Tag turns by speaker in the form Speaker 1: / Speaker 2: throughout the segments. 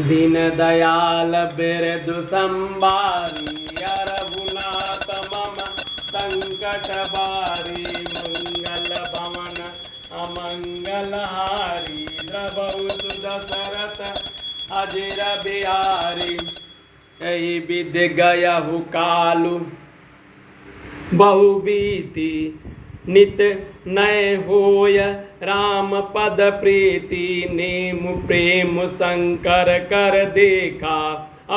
Speaker 1: दीन दयाल बिरदु संबारी रघुनाथ मम संकट बारी मंगल भवन अमंगल हारी द्रवहु सुदशरथ अजिर बिहारी। यही विधि गयहु कालु बहुबीति नित नय होय राम पद प्रीति नेम प्रेम शंकर कर देखा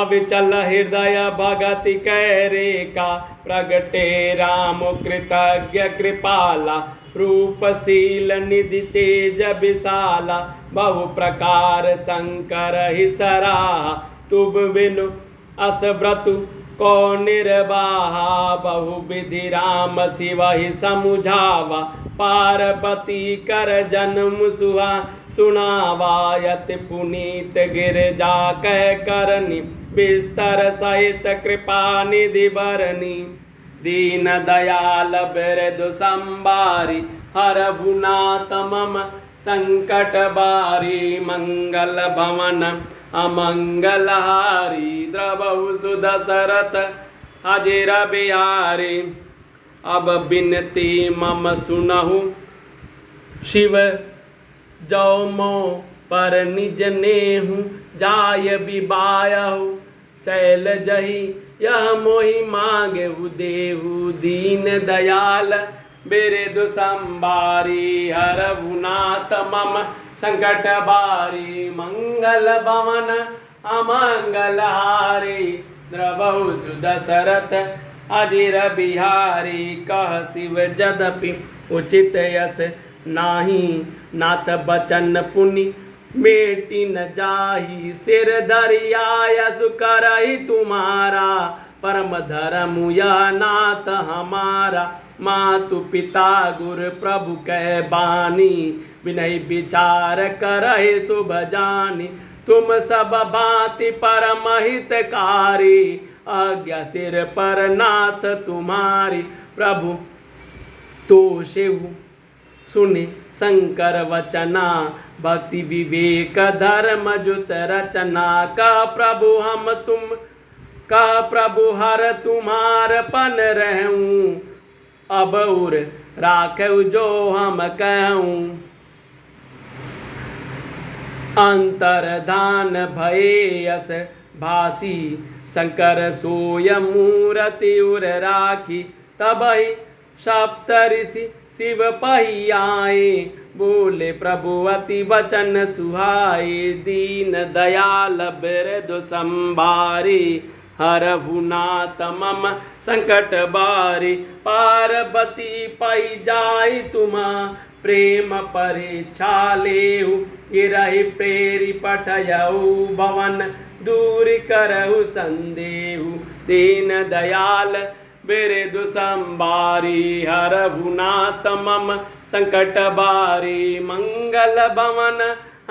Speaker 1: अविचल हृदय भगति कै रेखा प्रगटे राम कृतज्ञ कृपाला रूपशील निधि तेज विशाला बहु प्रकार शंकर ही सराहा तुब बिनु अस व्रतु को निर्वाहा बहु विधि राम शिव ही समुझावा पार्वती कर जन्म सुहा सुनावा यति पुनीत गिरजा कह करनी बिस्तर सहित कृपा निधि बरनी। दीन दयाल बिरदु संबारी हरभुनाथ मम संकट बारी मंगल भवन अमंगल हारी द्रवहु सुदशरथ अजिर बिहारी। अब बिनती मम सुनहु शिव जौ मो पर निज नेहु जाय विबायहु शैल जही यह मोहि मांगेहु देहु। दीन दयाल बिरदु संबारी हरभुनाथ मम संकट बारी मंगल भवन अमंगल हारी द्रवहु सुदशरथ अजिर बिहारी। कह शिव जदपि उचित यस नाही नाथ बचन पुनि मेटी न जाही सिर धरियायस करहि तुम्हारा परम धर्म यह नाथ हमारा। मातु पिता गुर प्रभु कह बानी विनय विचार करहि शुभ जानी तुम सब भांति परम हितकारी आज्ञा सिर पर नाथ तुम्हारी। प्रभु तो शिव सुनि शंकर वचना भक्ति विवेक धर्म जुत रचना। कह प्रभु हम तुम कह प्रभु हर तुम्हार पन रहूं अब उर राखऊ जो हम कहूं। अंतर्धान भयस भासी शंकर सोय मूर्ति उर राखी तबहि सप्त ऋषि शिव पही आए बोले प्रभु अति वचन सुहाए। दीन दयाल बिरदु संबारी हरभुनाथ मम संकट बारी पार्वती पही जाई तुम प्रेम परीक्षा लेहु गिरहि प्रेरि पठयऊ भवन दूर करहु संदेहु। दीन दयाल बिरदु संबारी हरभुनाथ मम संकट बारी मंगल भवन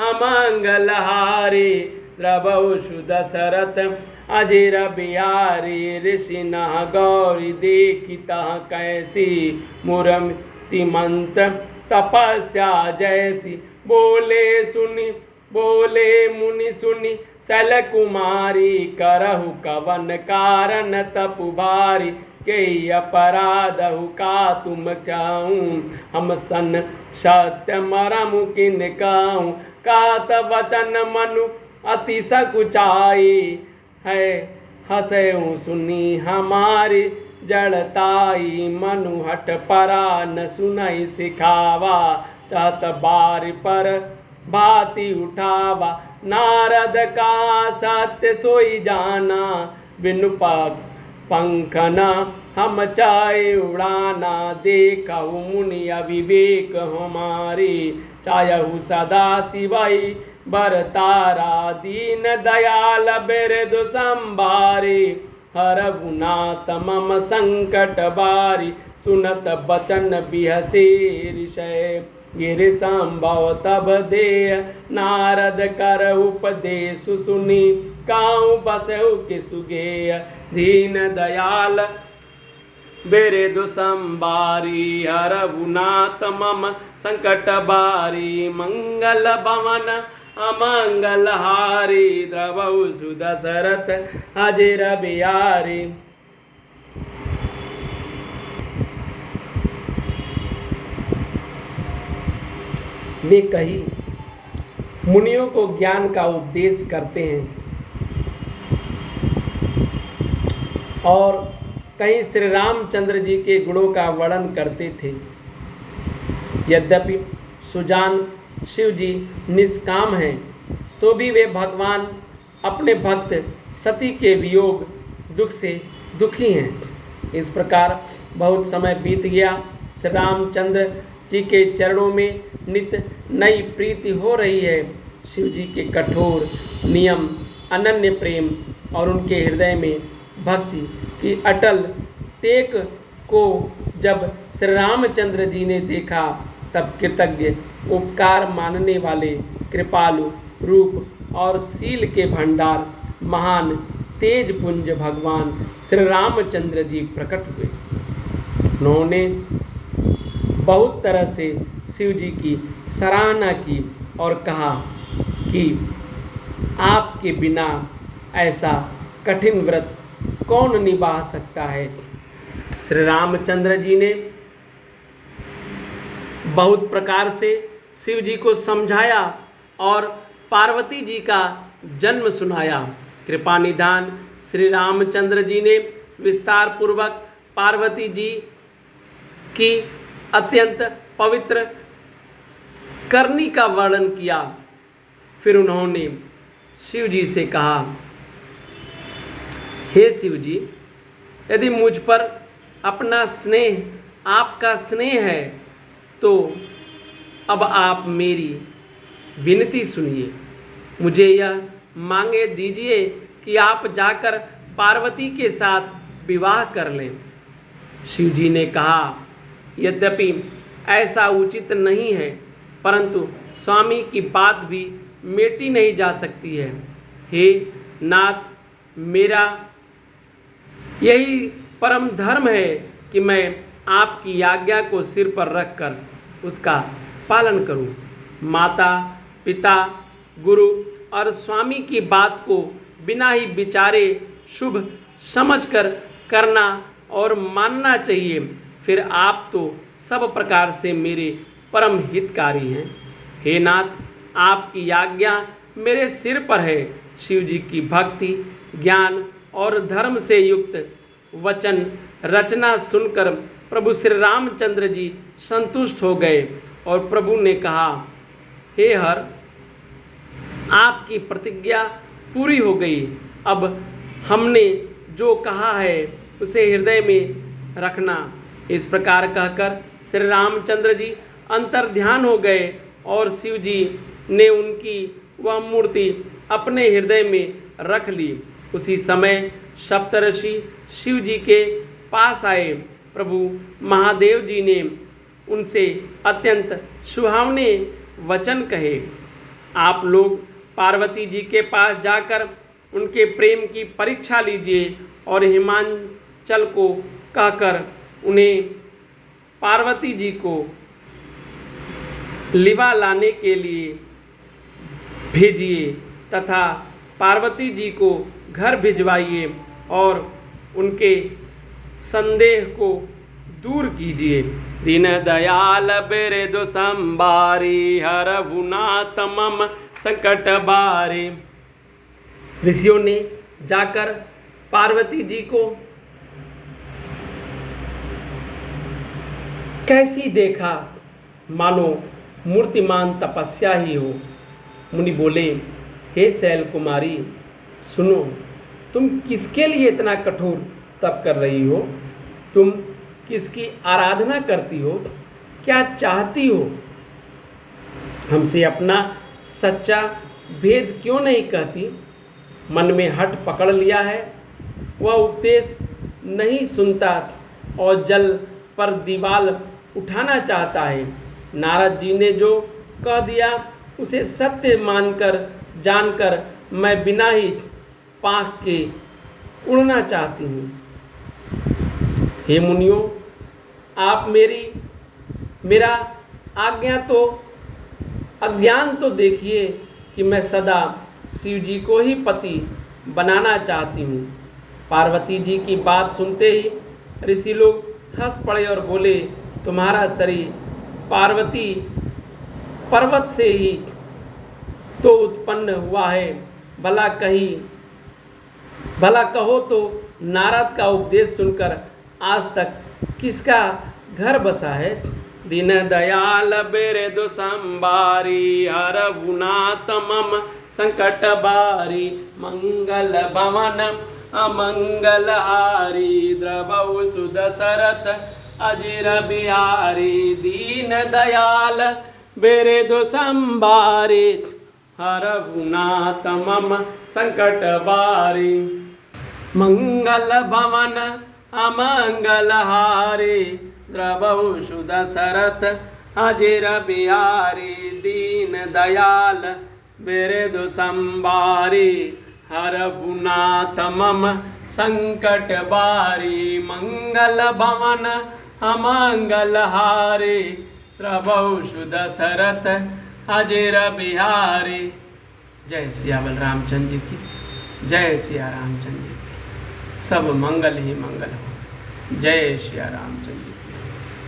Speaker 1: अमंगल हारी द्रवहु सुदशरथ अजिर बिहारी। ऋषि नह गौरी देखिता कैसी मुरमति मंत तपस्या जैसी बोले मुनि सुनि शैल कुमारी करहु कवन कारण तपु भारी। के अपराधहु का तुम कहूँ हम सन सत्य मरमु किन कहूँ। कहत वचन मनु अति सकुचाई है हंसऊ सुनी हमारी जड़ताई मनु हट परा न सुनई सिखावा चाहत बार पर भांति उठावा। नारद का सत्य सोई जाना बिनु पंखन हम चाहे उड़ाना देखहु मुनि अविवेक हमारी चाहु सदा शिवई बरतारा। दीन दयाल बिरदु संबारी हरभुनाथ मम संकट बारी सुनत बचन बिहसे ऋषय गिर संभव तब देह नारद कर उपदेश सुनी काऊ बसहु के सुगेय। दीन दयाल बिरदु संबारी हरभुनाथ मम संकट बारी मंगल भवन अमंगलहारी द्रवौ सुदशरथ अजिर बिहारी। वे कहीं मुनियों को ज्ञान का उपदेश करते हैं और कहीं श्री रामचंद्र जी के गुणों का वर्णन करते थे। यद्यपि सुजान शिव जी निष्काम हैं, तो भी वे भगवान अपने भक्त सती के वियोग दुख से दुखी हैं। इस प्रकार बहुत समय बीत गया। श्री रामचंद्र जी के चरणों में नित्य नई प्रीति हो रही है। शिव जी के कठोर नियम, अनन्य प्रेम और उनके हृदय में भक्ति की अटल टेक को जब श्री रामचंद्र जी ने देखा, तब कृतज्ञ, उपकार मानने वाले, कृपालु रूप और शील के भंडार, महान तेज पुंज भगवान श्री रामचंद्र जी प्रकट हुए। उन्होंने बहुत तरह से शिव जी की सराहना की और कहा कि आपके बिना ऐसा कठिन व्रत कौन निभा सकता है। श्री रामचंद्र जी ने बहुत प्रकार से शिव जी को समझाया और पार्वती जी का जन्म सुनाया। कृपा निधान श्री रामचंद्र जी ने विस्तार पूर्वक पार्वती जी की अत्यंत पवित्र करनी का वर्णन किया। फिर उन्होंने शिव जी से कहा, हे शिव जी, यदि मुझ पर अपना स्नेह, आपका स्नेह है, तो अब आप मेरी विनती सुनिए। मुझे यह मांगे दीजिए कि आप जाकर पार्वती के साथ विवाह कर लें। शिव जी ने कहा, यद्यपि ऐसा उचित नहीं है, परंतु स्वामी की बात भी मेटी नहीं जा सकती है। हे नाथ, मेरा यही परम धर्म है कि मैं आपकी आज्ञा को सिर पर रखकर उसका पालन करूं। माता, पिता, गुरु और स्वामी की बात को बिना ही विचारे शुभ समझकर करना और मानना चाहिए। फिर आप तो सब प्रकार से मेरे परम हितकारी हैं। हे नाथ, आपकी आज्ञा मेरे सिर पर है। शिव जी की भक्ति, ज्ञान और धर्म से युक्त वचन रचना सुनकर प्रभु श्री रामचंद्र जी संतुष्ट हो गए और प्रभु ने कहा, हे हर, आपकी प्रतिज्ञा पूरी हो गई। अब हमने जो कहा है उसे हृदय में रखना। इस प्रकार कहकर श्री रामचंद्र जी अंतर्ध्यान हो गए और शिव जी ने उनकी वह मूर्ति अपने हृदय में रख ली। उसी समय सप्तऋषि शिव जी के पास आए। प्रभु महादेव जी ने उनसे अत्यंत सुहावने वचन कहे। आप लोग पार्वती जी के पास जाकर उनके प्रेम की परीक्षा लीजिए और हिमांचल को कहकर उन्हें पार्वती जी को लिवा लाने के लिए भेजिए तथा पार्वती जी को घर भिजवाइए और उनके संदेह को दूर कीजिए। दीन दयाल बिरदु संबारी, हरहु नाथ मम संकट बारे। ऋषियों ने जाकर पार्वती जी को कैसी देखा, मानो मूर्तिमान तपस्या ही हो। मुनि बोले, हे शैल कुमारी, सुनो, तुम किसके लिए इतना कठोर तप कर रही हो? तुम किसकी आराधना करती हो? क्या चाहती हो? हमसे अपना सच्चा भेद क्यों नहीं कहती? मन में हट पकड़ लिया है, वह उपदेश नहीं सुनता और जल पर दीवाल उठाना चाहता है। नारद जी ने जो कह दिया उसे सत्य मानकर जानकर मैं बिना ही पाख के उड़ना चाहती हूँ। हे मुनियों, आप मेरा अज्ञान तो देखिए कि मैं सदा शिव जी को ही पति बनाना चाहती हूँ। पार्वती जी की बात सुनते ही ऋषि लोग हंस पड़े और बोले, तुम्हारा शरीर पार्वती पर्वत से ही तो उत्पन्न हुआ है, भला कहो तो नारद का उपदेश सुनकर आज तक किसका घर बसा है। दीन दयाल बिरदु संबारी हरहुनाथ मम संकट बारी मंगल भवन अमंगल हारी द्रवौ सुदशरथ अजिर बिहारी। दीन दयाल बिरदु संबारी हरहुनाथ मम संकट बारी मंगल भवन अमंगल हारी द्रवौ सुदशरथ अजिर बिहारी। दीन दयाल बिरदु संबारी हरहुनाथ मम संकट बारी मंगल भवन अमंगल हारी द्रवौ सुदशरथ अजिर बिहारी। जय सिया बलरामचंद्र जी की, जय सिया रामचंद्र जी की। सब मंगल ही मंगल हो। जय सिया रामचंद्र।